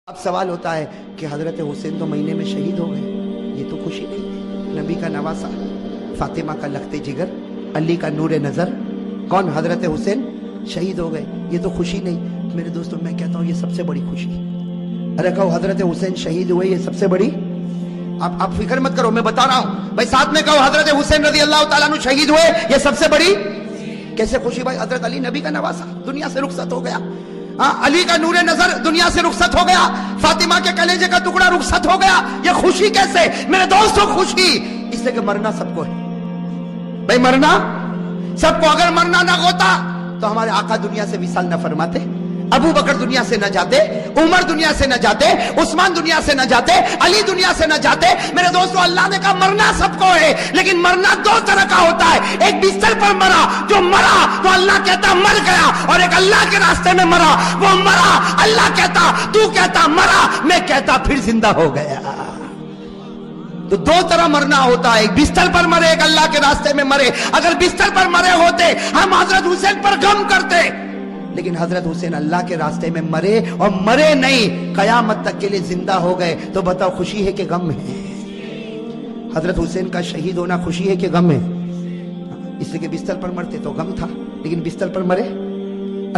اب سوال ہوتا ہے کہ حضرت حسین تو مہینے میں شہید ہو گئے، یہ تو خوشی نہیں ہے؟ نبی کا نواسا، فاطمہ کا لخت جگر، علی کا نور نظر، کون؟ حضرت حسین شہید ہو گئے، یہ تو خوشی نہیں؟ میرے دوستوں میں کہتا ہوں یہ سب سے بڑی خوشی ہے۔ ارے کہو حضرت حسین شہید ہوئے، یہ سب سے بڑی، آپ فکر مت کرو، میں بتا رہا ہوں بھائی، ساتھ میں کہو حضرت حسین رضی اللہ تعالیٰ عنہ شہید ہوئے، یہ سب سے بڑی کیسے خوشی بھائی؟ حضرت علی نبی کا نواسا دنیا سے رخصت ہو گیا، علی کا نور نظر دنیا سے رخصت ہو گیا، فاطمہ کے کلیجے کا ٹکڑا رخصت ہو گیا، یہ خوشی کیسے؟ میرے دوستوں خوشی اس لیے کہ مرنا سب کو ہے بھائی، مرنا سب کو، اگر مرنا نہ ہوتا تو ہمارے آقا دنیا سے وصال نہ فرماتے، ابو بکر دنیا سے نہ جاتے، عمر دنیا سے نہ جاتے، عثمان دنیا سے نہ جاتے، علی دنیا سے نہ جاتے۔ میرے دوستو اللہ نے کہا مرنا سب کو ہے، لیکن مرنا دو طرح کا ہوتا ہے، ایک بستر پر مرا، جو مرا تو اللہ کہتا مر گیا، اور ایک اللہ کے راستے میں مرا، وہ مرا، اللہ کہتا، تو کہتا مرا، میں کہتا پھر زندہ ہو گیا۔ تو دو طرح مرنا ہوتا ہے، ایک بستر پر مرے، ایک اللہ کے راستے میں مرے۔ اگر بستر پر مرے ہوتے ہم حضرت حسین پر غم کرتے، لیکن حضرت حسین اللہ کے راستے میں مرے، اور مرے نہیں، قیامت تک کے لیے زندہ ہو گئے۔ تو بتاؤ خوشی ہے کہ غم ہے؟ حضرت حسین کا شہید ہونا خوشی ہے کہ غم ہے؟ اس لیے کہ بستر پر مرتے تو غم تھا، لیکن بستر پر مرے،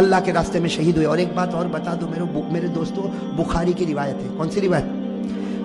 اللہ کے راستے میں شہید ہوئے۔ اور ایک بات اور بتا دو میرے دوستو، بخاری کی روایت ہے۔ کون سی روایت؟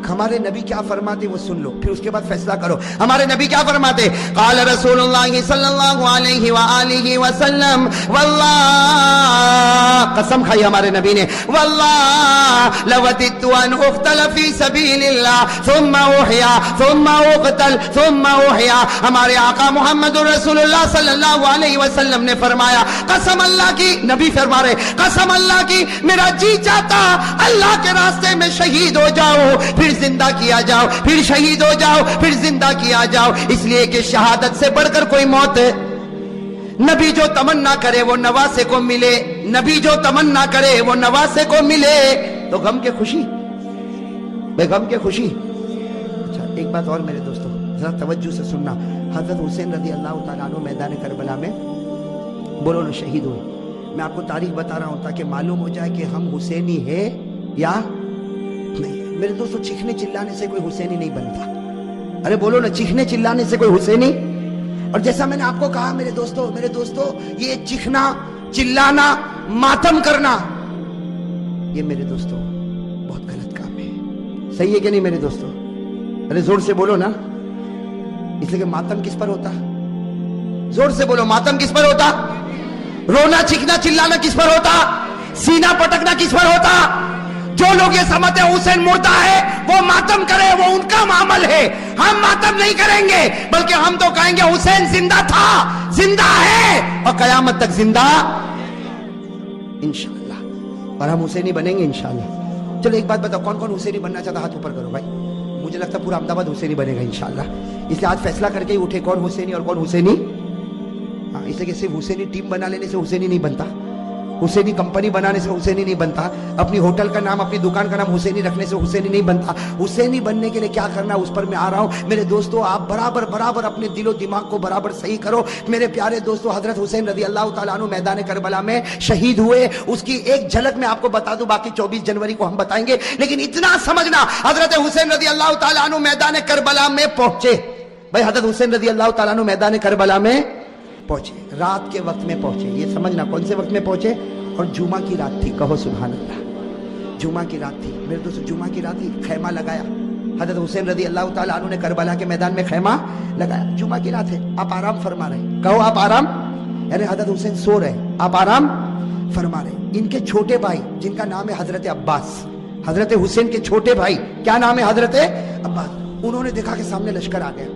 ہمارے نبی کیا فرماتے وہ سن لو، پھر اس کے بعد فیصلہ کرو۔ ہمارے نبی کیا فرماتے؟ قال رسول اللہ صلی اللہ علیہ وآلہ وسلم، واللہ، قسم کھائی ہمارے نبی نے، واللہ لوددت ان اقتل فی سبیل اللہ ثم احیا ثم اقتل ثم احیا۔ ہمارے آقا محمد رسول اللہ صلی اللہ علیہ وسلم نے فرمایا، قسم اللہ کی، نبی فرما رہے، قسم اللہ کی میرا جی چاہتا اللہ کے راستے میں شہید ہو جاؤ، پھر زندہ کیا جاؤ، پھر شہید ہو جاؤ، پھر زندہ کیا جاؤ، اس لیے کہ شہادت سے بڑھ کر کوئی موت ہے۔ نبی جو تمنا کرے وہ نواسے کو ملے، نبی جو تمنا کرے وہ نواسے کو ملے۔ تو غم کے خوشی بے غم کے خوشی۔ اچھا ایک بات اور میرے دوستو ذرا توجہ سے سننا، حضرت حسین رضی اللہ تعالیٰ عنہ میدان کربلا میں بولو نا شہید ہوئے۔ میں آپ کو تاریخ بتا رہا ہوں تاکہ معلوم ہو جائے کہ ہم حسینی ہیں یا نہیں۔ میرے دوستو چیخنے چلانے سے کوئی حسینی نہیں بنتا، ارے بولو نا، چیخنے چلانے سے کوئی حسینی۔ اور جیسا میں نے آپ کو کہا میرے دوستو یہ چیخنا چلانا ماتم کرنا، یہ میرے دوستو بہت غلط کام ہے، صحیح ہے کہ نہیں میرے دوستو؟ ارے زور سے بولو نا، اس لیے کہ ماتم کس پر ہوتا؟ زور سے بولو، ماتم کس پر ہوتا؟ رونا چیخنا چلانا کس پر ہوتا؟ سینہ پٹکنا کس پر ہوتا؟ جو لوگ یہ سمجھتے ہیں حسین مردہ ہے وہ ماتم کرے، وہ ان کا معامل ہے، ہم ماتم نہیں کریں گے، بلکہ ہم تو کہیں گے حسین زندہ تھا، زندہ ہے، اور قیامت تک زندہ انشاءاللہ، اور ہم حسینی بنیں گے انشاءاللہ۔ چلو ایک بات بتاؤ، کون کون حسینی بننا چاہتا؟ ہاتھ اوپر کرو بھائی، مجھے لگتا ہے پورا احمد آباد حسینی بنے گا انشاءاللہ، اس لیے آج فیصلہ کر کے ہی اٹھے کون حسینی اور کون حسینی۔ اس لیے کہ صرف حسینی ٹیم بنا لینے سے حسینی نہیں بنتا، حسینی کمپنی بنانے سے حسینی نہیں بنتا، اپنی ہوٹل کا نام، اپنی دکان کا نام حسینی رکھنے سے حسینی نہیں بنتا۔ حسینی بننے کے لیے کیا کرنا ہے اس پر میں آ رہا ہوں میرے دوستو، آپ برابر اپنے دل و دماغ کو برابر صحیح کرو میرے پیارے دوستو۔ حضرت حسین رضی اللہ تعالیٰ عنہ میدان کربلا میں شہید ہوئے، اس کی ایک جھلک میں آپ کو بتا دوں، باقی 24 جنوری کو ہم بتائیں گے، لیکن اتنا سمجھنا، حضرت حسین رضی اللہ تعالیٰ عنہ میدان کربلا میں پہنچے بھائی، حضرت حسین رضی اللہ تعالیٰ عنہ میدان کربلا میں پہنچے، رات کے وقت میں پہنچے، یہ سمجھنا کون سے وقت میں پہنچے، اور جمعہ کی رات تھی، کہو سبحان اللہ، جمعہ کی رات تھی میرے دوستو، جمعہ کی رات تھی، خیمہ لگایا حضرت حسین رضی اللہ تعالیٰ عنہ نے کربلا کے میدان میں خیمہ لگایا، جمعہ کی رات ہے، آپ آرام فرما رہے، کہو آپ آرام، یعنی حضرت حسین سو رہے، آپ آرام فرما رہے۔ ان کے چھوٹے بھائی جن کا نام ہے حضرت عباس، حضرت حسین کے چھوٹے بھائی کیا نام ہے؟ حضرت عباس، انہوں نے دیکھا کہ سامنے لشکر آ گیا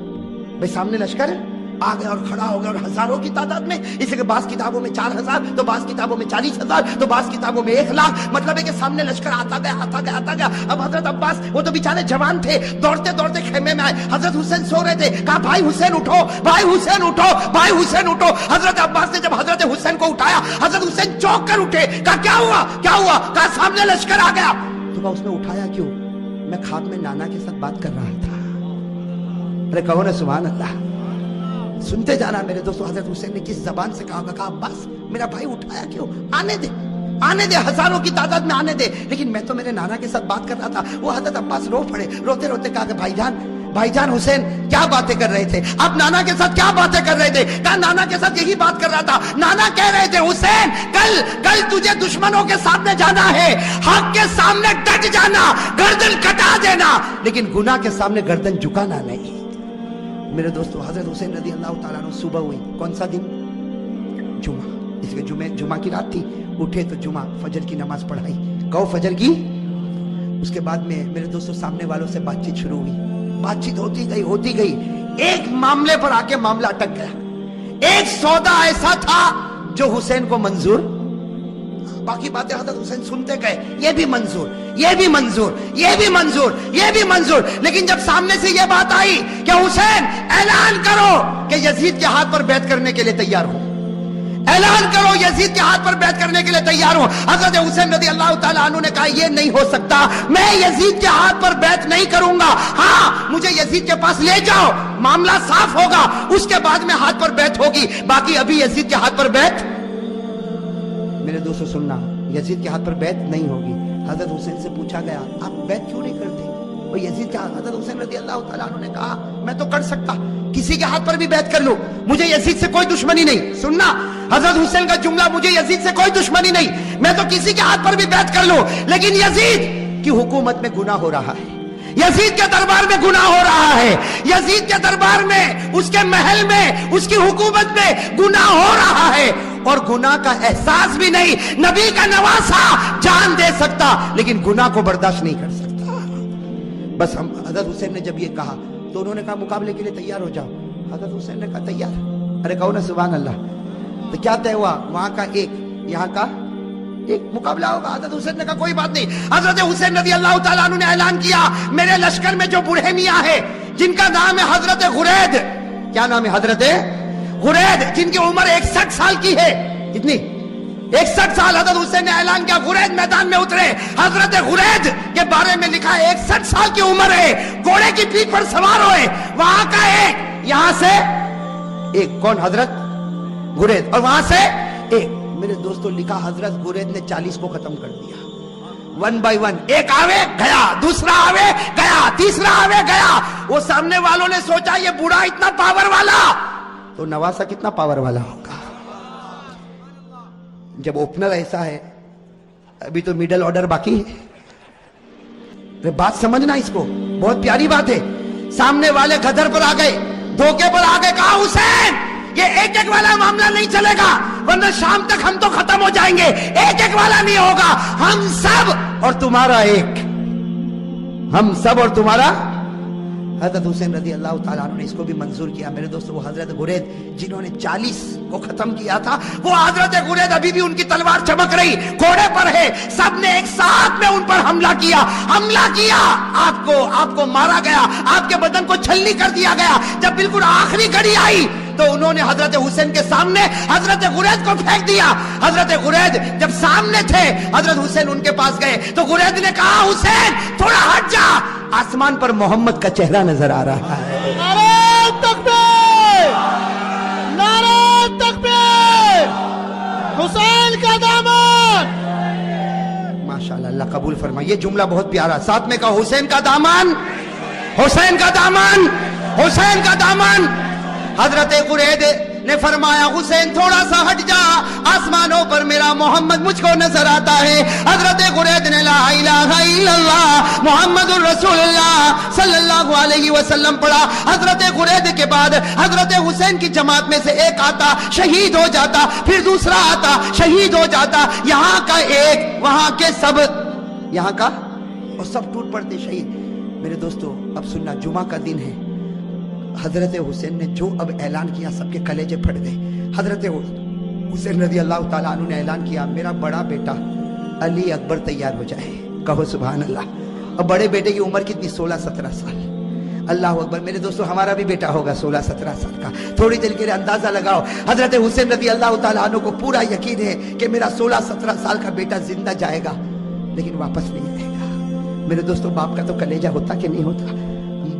بھائی، سامنے لشکر آ گیا اور کھڑا ہو گیا، اور ہزاروں کی تعداد میں، اس لیے کہ بعض کتابوں میں 4000 تو بعض کتابوں میں 40,000 تو بعض کتابوں میں 1,00,000، مطلب ہے کہ سامنے لشکر آتا گیا۔ اب حضرت عباس وہ تو بیچارے جوان تھے، دوڑتے خیمے میں آئے، حضرت حسین سو رہے تھے، کہا بھائی حسین اٹھو، بھائی حسین اٹھو، بھائی حسین اٹھو۔ حضرت عباس نے جب حضرت حسین کو اٹھایا، حضرت حسین چونک کر اٹھے، کہا کیا ہوا؟ کہا سامنے لشکر آ گیا۔ تو کہا اس نے اٹھایا کیوں؟ میں خواب میں نانا کے ساتھ بات کر رہا تھا۔ ارے کہو نا سبحان اللہ، سنتے جانا میرے دوستو، حضرت حسین نے کس زبان سے کہا عباس میرا بھائی اٹھایا کیوں؟ آنے دے، آنے دے, ہزاروں کی تعداد میں آنے دے, لیکن میں تو میرے نانا کے ساتھ بات کر رہا تھا. وہ حضرت عباس رو پڑے, روتے روتے کہا کہ بھائی جان حسین کیا باتیں کر رہے تھے, آپ نانا کے ساتھ کیا باتیں کر رہے تھے؟ کہا نانا کے ساتھ یہی بات کر رہا تھا. نانا کہہ رہے تھے حسین کل تجھے دشمنوں کے سامنے جانا ہے, حق کے سامنے ڈٹ جانا, گردن کٹا دینا, لیکن گناہ کے سامنے گردن جھکانا نہیں. میرے دوستو, حضرت حسین رضی اللہ تعالیٰ عنہ صبح ہوئی, کون سا دن؟ جمعہ. اس کے جمعہ کی رات تھی, اٹھے تو جمعہ فجر کی نماز پڑھائی, کہو فجر کی. اس کے بعد میں میرے دوستو سامنے والوں سے بات چیت شروع ہوئی, بات چیت ہوتی گئی, ایک معاملے پر آ کے معاملہ اٹک گیا. ایک سودا ایسا تھا جو حسین کو منظور, باقی باتیں حضرت حسین سنتے گئے, یہ بھی منظور, یہ بھی منظور, یہ بھی منظور, یہ بھی منظور, لیکن جب سامنے سے یہ بات آئی کہ حسین اعلان کرو کہ یزید کے ہاتھ پر بیعت کرنے کے لیے تیار ہو, اعلان کرو یزید کے ہاتھ پر بیعت کرنے کے لیے تیار ہو. حضرت حسین رضی اللہ تعالیٰ عنہ نے کہا یہ نہیں ہو سکتا, میں یزید کے ہاتھ پر بیعت نہیں کروں گا. ہاں مجھے یزید کے پاس لے جاؤ, معاملہ صاف ہوگا, اس کے بعد میں ہاتھ پر بیعت ہوگی, باقی ابھی یزید کے ہاتھ پر بیعت. میرے دوستو سننا, یزید کے ہاتھ پر بیعت نہیں ہوگی. حضرت حسین سے پوچھا گیا آپ بیعت کیوں نہیں کرتے؟ وہ یزید کے ہاتھ, حضرت حسین رضی اللہ تعالیٰ عنہ نے کہا میں تو کر سکتا, کسی کے ہاتھ پر بھی بیعت کر لوں, مجھے یزید سے کوئی دشمنی نہیں. سننا حضرت حسین کا جملہ, مجھے یزید سے کوئی دشمنی نہیں, میں تو کسی کے ہاتھ پر بھی بیعت کر لوں, لیکن یزید کی حکومت میں گناہ ہو رہا ہے, یزید کے دربار میں گناہ ہو رہا ہے, یزید کے دربار میں, اس کے محل میں, اس کی حکومت میں گناہ ہو رہا ہے, اور گناہ کا احساس بھی نہیں. نبی کا نواسا جان دے سکتا لیکن گناہ کو برداشت نہیں کر سکتا. بس ہم, حضرت حسین نے جب یہ کہا تو انہوں نے کہا مقابلے کے لیے تیار ہو جاؤ. حضرت حسین نے کہا تیار. ارے کہو نا سبحان اللہ. تو کیا طے ہوا؟ وہاں کا ایک, یہاں کا ایک, مقابلہ ہوگا. حضرت حسین نے کہا کوئی بات نہیں. حضرت حسین رضی اللہ تعالیٰ عنہ نے اعلان کیا میرے لشکر میں جو بوڑھے میاں ہے جن کا نام ہے حضرت غرید, کیا نام ہے؟ حضرت غرید, جن کی عمر 61 سال کی ہے. کتنی؟ 61 سال. حضرت حسین نے اعلان کیا غرید میدان میں اترے. حضرت غرید کے بارے میں لکھا ہے 61 سال کی عمر ہے, گھوڑے کی پیٹھ پر سوار ہوئے. وہاں کا ایک, یہاں سے ایک, کون؟ حضرت غرید, اور وہاں سے ایک. میرے دوستو لکھا حضرت غرید نے 40 کو ختم کر دیا, 1 by 1. ایک آوے گیا, دوسرا آوے گیا, تیسرا آوے گیا. وہ سامنے والوں نے سوچا یہ بوڑھا اتنا پاور والا, تو نواسا کتنا پاور والا ہوگا. جب اوپنر ایسا ہے, ابھی تو میڈل آرڈر باقی ہے. بات سمجھنا اس کو, بہت پیاری بات ہے. سامنے والے گدر پر آ گئے, دھوکے پر آ گئے. کہا حسین یہ ایک ایک والا معاملہ نہیں چلے گا, ورنہ شام تک ہم تو ختم ہو جائیں گے. ایک ایک والا نہیں ہوگا, ہم سب اور تمہارا ایک, ہم سب اور تمہارا. حضرت حسین رضی اللہ تعالیٰ عنہ نے اس کو بھی منظور کیا. میرے دوستو وہ حضرت غرید جنہوں نے 40 کو ختم کیا تھا, وہ حضرت غرید ابھی بھی ان کی تلوار چمک رہی, گھوڑے پر ہے. سب نے ایک ساتھ میں ان پر حملہ کیا. آپ کو مارا گیا, آپ کے بدن کو چھلنی کر دیا گیا. جب بالکل آخری گھڑی آئی تو انہوں نے حضرت حسین کے سامنے حضرت غرید کو پھینک دیا. حضرت غرید جب سامنے تھے, حضرت حسین ان کے پاس گئے تو غرید نے کہا حسین تھوڑا ہٹ جا, آسمان پر محمد کا چہرہ نظر آ رہا ہے. نعرہ تکبیر, نعرہ تکبیر, حسین کا دامن. ماشاءاللہ, اللہ قبول فرمائے. یہ جملہ بہت پیارا, ساتھ میں کہا حسین کا دامن, حسین کا دامن, حسین کا دامن. حضرت غرید نے فرمایا حسین تھوڑا سا ہٹ جا, آسمانوں پر میرا محمد مجھ کو نظر آتا ہے. حضرت غرید نے لا الہ الا اللہ محمد الرسول اللہ صلی اللہ علیہ وسلم پڑھا. حضرت غرید کے بعد حضرت حسین کی جماعت میں سے ایک آتا, شہید ہو جاتا, پھر دوسرا آتا, شہید ہو جاتا. یہاں کا ایک, وہاں کے سب, یہاں کا, اور سب ٹوٹ پڑتے شہید. میرے دوستو اب سننا, جمعہ کا دن ہے. حضرت حسین نے جو اب اعلان کیا سب کے کلیجے پھٹ گئے. حضرت حسین رضی اللہ تعالیٰ عنہ نے اعلان کیا میرا بڑا بیٹا علی اکبر تیار ہو جائے. کہو سبحان اللہ. اب بڑے بیٹے کی عمر کتنی؟ 16-17 سال. اللہ اکبر. میرے دوستو ہمارا بھی بیٹا ہوگا 16-17 سال کا. تھوڑی دیر کے لیے اندازہ لگاؤ. حضرت حسین رضی اللہ تعالیٰ عنہ کو پورا یقین ہے کہ میرا 16-17 سال کا بیٹا زندہ جائے گا لیکن واپس نہیں آئے گا. میرے دوستو باپ کا تو کلیجہ ہوتا کہ نہیں ہوتا؟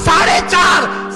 4.5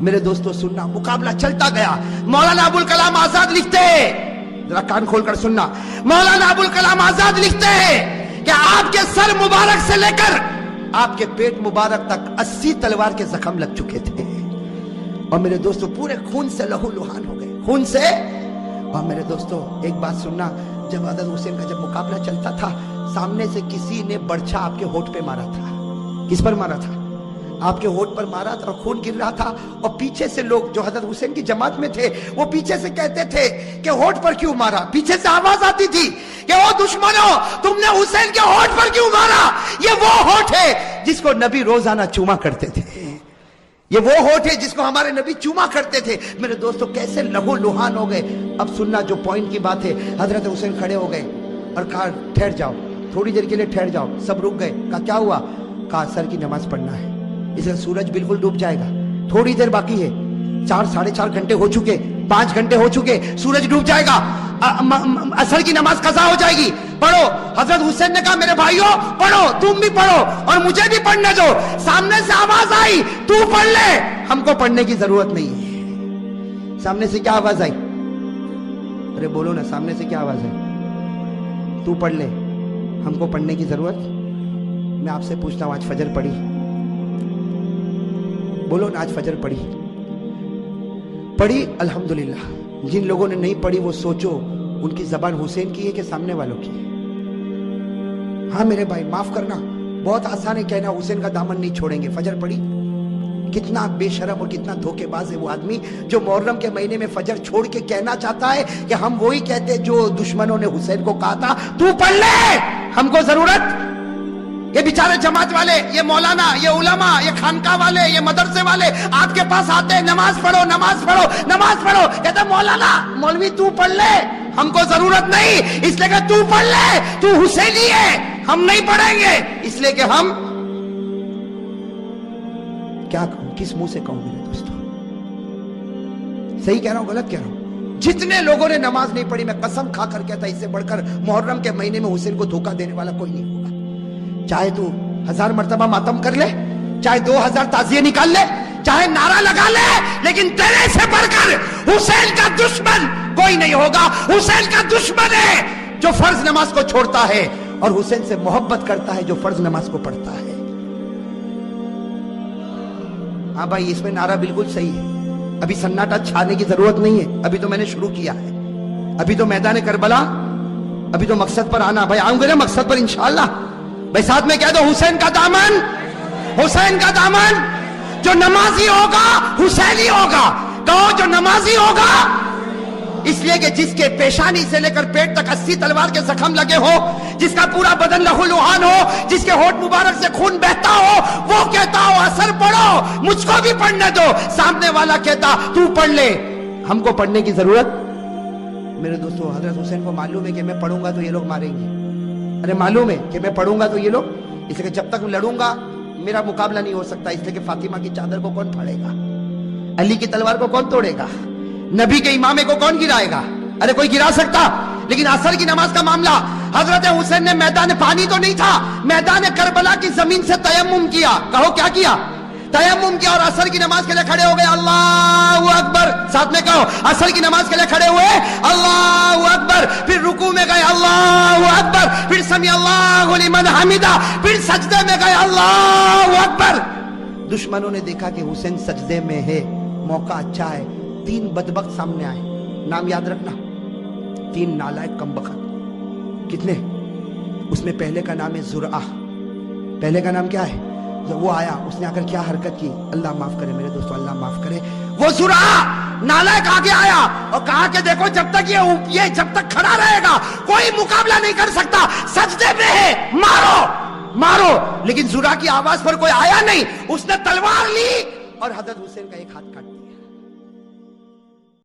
میرے دوستوں سننا, مقابلہ چلتا گیا. مولانا ابوال کلام آزاد لکھتے ہیں, ذرا کان کھول کر سننا, مولانا ابوال کلام آزاد لکھتے ہیں کہ آپ کے سر مبارک سے لے کر آپ کے پیٹ مبارک تک 80 تلوار کے زخم لگ چکے تھے, اور میرے دوستوں پورے خون سے لہو لہان ہو گئے, خون سے. اور میرے دوستوں ایک بات سننا, جب حضرت حسین کا جب مقابلہ چلتا تھا, سامنے سے کسی نے برچھا آپ کے ہونٹ پہ مارا تھا. کس پر مارا تھا؟ آپ کے ہونٹ پر مارا تھا, اور خون گر رہا تھا. اور پیچھے سے لوگ جو حضرت حسین کی جماعت میں تھے وہ پیچھے سے کہتے تھے کہ ہونٹ پر کیوں مارا. پیچھے سے آواز آتی تھی کہ او دشمنوں, تم نے حسین کے ہونٹ پر کیوں مارا, یہ وہ ہونٹ ہے جس کو نبی روزانہ چوما کرتے تھے, یہ وہ ہونٹ ہے جس کو ہمارے نبی چوما کرتے تھے. میرے دوستوں کیسے لہو لہان ہو گئے. اب سننا جو پوائنٹ کی بات ہے, حضرت حسین کھڑے ہو گئے اور کہا ٹھہر جاؤ, تھوڑی دیر کے لیے ٹھہر جاؤ. سب رک گئے. کہا کیا ہوا؟ کہا عصر کی نماز پڑھنا ہے, اس لیے سورج بالکل ڈوب جائے گا, تھوڑی دیر باقی ہے, 4-4.5 گھنٹے ہو چکے, 5 گھنٹے ہو چکے, سورج ڈوب جائے گا, عصر کی نماز قضا ہو جائے گی, پڑھو. حضرت حسین نے کہا میرے بھائیوں پڑھو, تم بھی پڑھو اور مجھے بھی پڑھنے دو. سامنے سے آواز آئی تو پڑھ لے, ہم کو پڑھنے کی ضرورت نہیں ہے. سامنے سے کیا آواز آئی؟ ارے بولو نا, سامنے سے کیا آواز آئی؟ تو پڑھ لے, ہم کو پڑھنے کی ضرورت. میں آپ سے پوچھتا ہوں, آج فجر پڑھی؟ بولو نا, آج فجر پڑھی؟ پڑھی الحمدللہ. جن لوگوں نے نہیں پڑھی وہ سوچو ان کی زبان حسین کی ہے کہ سامنے والوں کی ہے. ہاں میرے بھائی معاف کرنا, بہت آسان ہے کہنا حسین کا دامن نہیں چھوڑیں گے. فجر پڑھی؟ کتنا بے شرم اور کتنا دھوکے باز ہے وہ آدمی جو محرم کے مہینے میں فجر چھوڑ کے کہنا چاہتا ہے کہ ہم وہی کہتے جو دشمنوں نے حسین کو کہا تھا تو پڑھ لے, ہم کو ضرورت. یہ بیچارے جماعت والے, یہ مولانا, یہ علماء, یہ خانقاہ والے, یہ مدرسے والے آپ کے پاس آتے ہیں, نماز پڑھو نماز پڑھو نماز پڑھو, کہتے مولانا مولوی تو پڑھ لے, ہم کو ضرورت نہیں, اس لیے کہ تو پڑھ لے, تو حسینی ہے, ہم نہیں پڑھیں گے, اس لیے کہ ہم کیا کہوں, کس منہ سے کہوں میرے دوستوں؟ صحیح کہہ رہا ہوں غلط کہہ رہا ہوں؟ جتنے لوگوں نے نماز نہیں پڑھی, میں قسم کھا کر کہتا, اس سے بڑھ کر محرم کے مہینے میں حسین کو دھوکہ دینے والا کوئی نہیں ہوگا. چاہے تو 1000 مرتبہ ماتم کر لے, چاہے 2000 تعزیے نکال لے, چاہے نعرہ لگا لے, لیکن تیرے سے بڑھ کر حسین کا دشمن کوئی نہیں ہوگا. حسین کا دشمن ہے جو فرض نماز کو چھوڑتا ہے, اور حسین سے محبت کرتا ہے جو فرض نماز کو پڑھتا ہے. ہاں بھائی, اس میں نعرہ بالکل صحیح ہے. ابھی سناٹا چھانے کی ضرورت نہیں ہے, ابھی تو میں نے شروع کیا ہے. ابھی تو میدان کربلا, ابھی تو مقصد پر آنا. بھائی آؤں گے نا مقصد پر انشاءاللہ. بھائی ساتھ میں کہہ دو, حسین کا دامن, حسین کا دامن. جو نمازی ہوگا حسینی ہوگا. کہو جو نمازی ہوگا. اس لیے کہ جس کے پیشانی سے لے کر پیٹ تک 80 تلوار کے زخم لگے ہو, جس کا پورا بدن لہو لہان ہو, جس کے ہونٹ مبارک سے خون بہتا ہو, وہ کہتا ہو عصر پڑھو, مجھ کو بھی پڑھنے دو. سامنے والا کہتا تو پڑھ لے, ہم کو پڑھنے کی ضرورت. میرے دوستو حضرت حسین کو معلوم ہے کہ میں پڑھوں گا تو یہ لوگ ماریں گے. ارے معلوم ہے کہ میں پڑھوں گا تو یہ لوگ, اس لیے کہ جب تک لڑوں گا میرا مقابلہ نہیں ہو سکتا. اس لیے کہ فاطمہ کی چادر کو کون پھاڑے گا, علی کی تلوار کو کون توڑے گا, نبی کے امامے کو کون گرائے گا؟ ارے کوئی گرا سکتا. لیکن عصر کی نماز کا معاملہ, حضرت حسین نے میدان پانی تو نہیں تھا, میدان کربلا کی زمین سے تیمم کیا. کہو کیا کیا؟ تیمم کیا, اور عصر کی نماز کے لیے کھڑے ہو گئے. اللہ اکبر, ساتھ میں کہو. عصر کی نماز کے لیے کھڑے ہوئے, اللہ اکبر, پھر رکوع میں گئے, اللہ اکبر, پھر سمیع اللہ لمن حمدہ, پھر سجدے میں گئے, اللہ اکبر. دشمنوں نے دیکھا کہ حسین سجدے میں ہے, موقع اچھا ہے. 3 بدبخت سامنے آئے, نام یاد رکھنا, 3 نالائق کمبخت. کتنے؟ اس میں پہلے کا نام ہے زرعہ. پہلے کا نام کیا ہے؟ وہ آیا, اس نے آ کر کیا حرکت کی, اللہ معاف کرے میرے دوستو, اللہ معاف کرے. وہ زرعہ نالائق آگے آیا اور کہا کہ دیکھو جب تک یہ جب تک کھڑا رہے گا کوئی مقابلہ نہیں کر سکتا, سجدے میں ہے, مارو مارو. لیکن زرعہ کی آواز پر کوئی آیا نہیں, اس نے تلوار لی اور حضرت حسین کا ایک ہاتھ کاٹ دیا.